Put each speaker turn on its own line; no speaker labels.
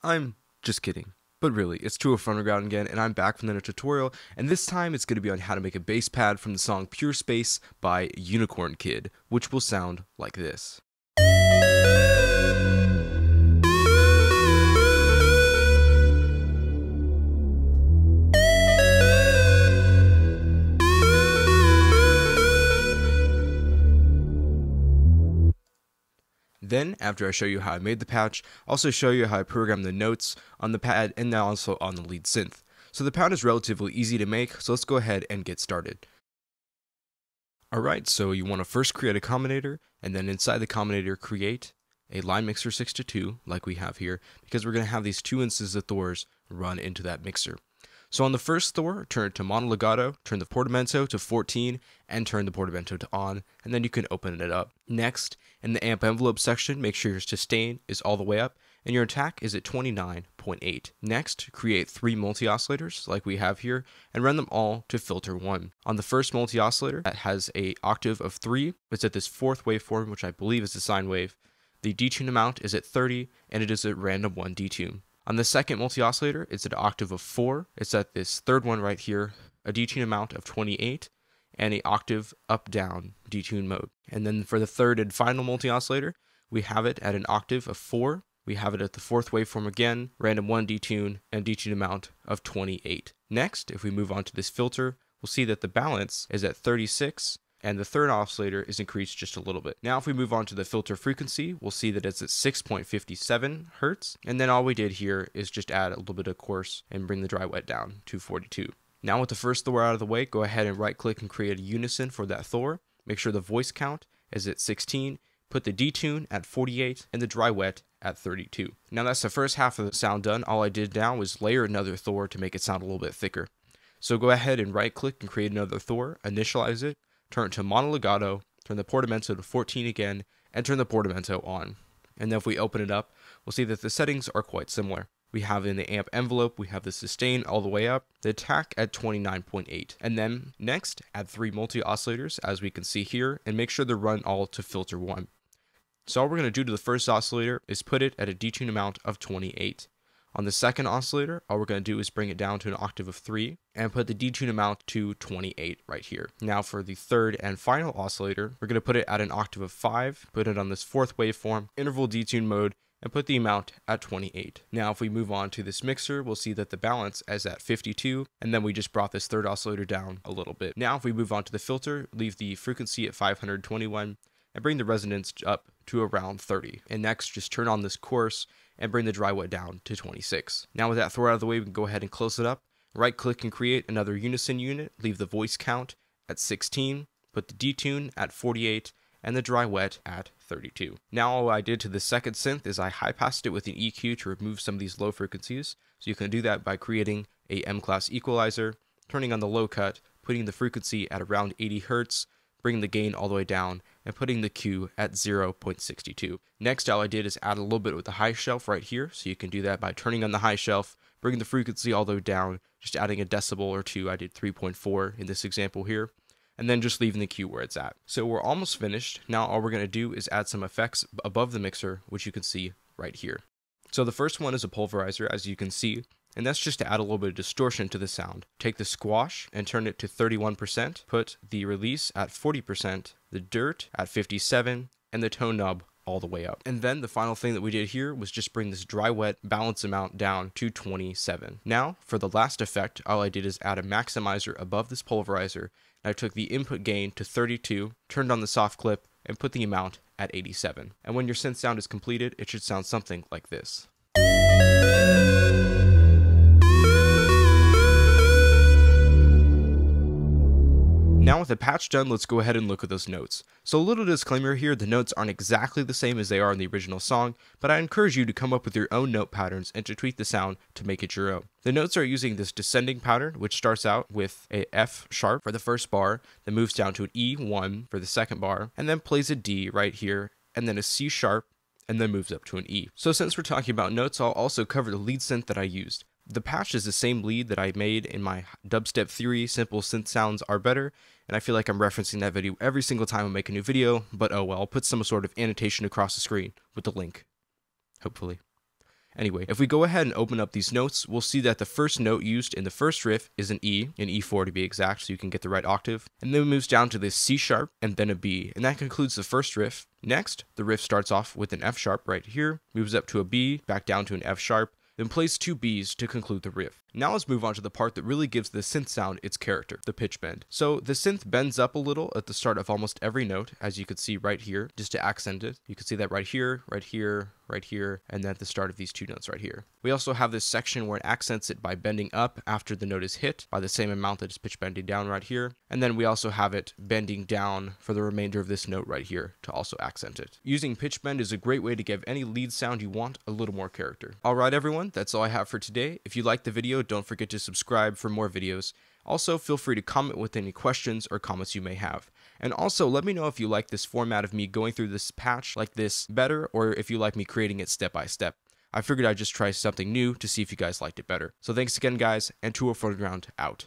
I'm just kidding. But really, it's True of Underground again, and I'm back from another tutorial, and this time it's going to be on how to make a bass pad from the song Pure Space by Unicorn Kid, which will sound like this. Then, after I show you how I made the patch, I'll also show you how I program the notes on the pad and now also on the lead synth. So the pad is relatively easy to make, so let's go ahead and get started. Alright, so you want to first create a combinator, and then inside the combinator create a line mixer 6-2, like we have here, because we're going to have these two instances of Thors run into that mixer. So on the first Thor, turn it to mono legato, turn the portamento to 14, and turn the portamento to on, and then you can open it up. Next, in the amp envelope section, make sure your sustain is all the way up, and your attack is at 29.8. Next, create 3 multi-oscillators, like we have here, and run them all to filter 1. On the first multi-oscillator, that has an octave of 3, it's at this 4th waveform, which I believe is a sine wave. The detune amount is at 30, and it is a random 1 detune. On the second multi-oscillator, it's at an octave of 4. It's at this third one right here, a detune amount of 28, and an octave up-down detune mode. And then for the third and final multi-oscillator, we have it at an octave of 4. We have it at the 4th waveform again, random 1 detune, and detune amount of 28. Next, if we move on to this filter, we'll see that the balance is at 36, and the third oscillator is increased just a little bit. Now if we move on to the filter frequency, we'll see that it's at 6.57 Hertz, and then all we did here is just add a little bit of coarse and bring the dry wet down to 42. Now with the first Thor out of the way, go ahead and right click and create a unison for that Thor. Make sure the voice count is at 16, put the detune at 48, and the dry wet at 32. Now that's the first half of the sound done. All I did now was layer another Thor to make it sound a little bit thicker. So go ahead and right click and create another Thor, initialize it, turn it to mono legato, turn the portamento to 14 again, and turn the portamento on. And then if we open it up, we'll see that the settings are quite similar. We have in the amp envelope, we have the sustain all the way up, the attack at 29.8. And then next, add 3 multi-oscillators as we can see here, and make sure they're run all to filter 1. So all we're going to do to the first oscillator is put it at a detune amount of 28. On the second oscillator, all we're going to do is bring it down to an octave of 3 and put the detune amount to 28 right here. Now for the third and final oscillator, we're going to put it at an octave of 5, put it on this 4th waveform, interval detune mode, and put the amount at 28. Now if we move on to this mixer, we'll see that the balance is at 52, and then we just brought this third oscillator down a little bit. Now if we move on to the filter, leave the frequency at 521, and bring the resonance up to around 30. And next, just turn on this coarse and bring the dry wet down to 26. Now with that Thor out of the way, we can go ahead and close it up. Right click and create another unison unit, leave the voice count at 16, put the detune at 48, and the dry wet at 32. Now all I did to the second synth is I high passed it with an EQ to remove some of these low frequencies. So you can do that by creating a M-class equalizer, turning on the low cut, putting the frequency at around 80 Hertz, bringing the gain all the way down, and putting the Q at 0.62. Next, all I did is add a little bit with the high shelf right here, so you can do that by turning on the high shelf, bringing the frequency all the way down, just adding a decibel or two. I did 3.4 in this example here, and then just leaving the Q where it's at. So we're almost finished. Now all we're going to do is add some effects above the mixer, which you can see right here. So the first one is a pulverizer, as you can see, and that's just to add a little bit of distortion to the sound. Take the squash and turn it to 31%, put the release at 40%, the dirt at 57, and the tone knob all the way up. And then the final thing that we did here was just bring this dry wet balance amount down to 27. Now, for the last effect, all I did is add a maximizer above this pulverizer, and I took the input gain to 32, turned on the soft clip, and put the amount at 87. And when your synth sound is completed, it should sound something like this. Now with the patch done, let's go ahead and look at those notes. So a little disclaimer here, the notes aren't exactly the same as they are in the original song, but I encourage you to come up with your own note patterns and to tweak the sound to make it your own. The notes are using this descending pattern, which starts out with a F sharp for the first bar, then moves down to an E1 for the second bar, and then plays a D right here, and then a C sharp, and then moves up to an E. So since we're talking about notes, I'll also cover the lead synth that I used. The patch is the same lead that I made in my dubstep theory, simple synth sounds are better, and I feel like I'm referencing that video every single time I make a new video, but oh well, I'll put some sort of annotation across the screen with the link, hopefully. Anyway, if we go ahead and open up these notes, we'll see that the first note used in the first riff is an E4 to be exact, so you can get the right octave. And then it moves down to this C sharp and then a B, and that concludes the first riff. Next, the riff starts off with an F sharp right here, moves up to a B, back down to an F sharp, then plays 2 Bs to conclude the riff. Now let's move on to the part that really gives the synth sound its character, the pitch bend. So the synth bends up a little at the start of almost every note, as you can see right here, just to accent it. You can see that right here, right here, right here, and then at the start of these 2 notes right here. We also have this section where it accents it by bending up after the note is hit by the same amount that it's pitch bending down right here. And then we also have it bending down for the remainder of this note right here to also accent it. Using pitch bend is a great way to give any lead sound you want a little more character. Alright everyone, that's all I have for today. If you liked the video, don't forget to subscribe for more videos. Also, feel free to comment with any questions or comments you may have. And also, let me know if you like this format of me going through this patch like this better, or if you like me creating it step by step. I figured I'd just try something new to see if you guys liked it better. So thanks again guys, and Tour for the Ground out.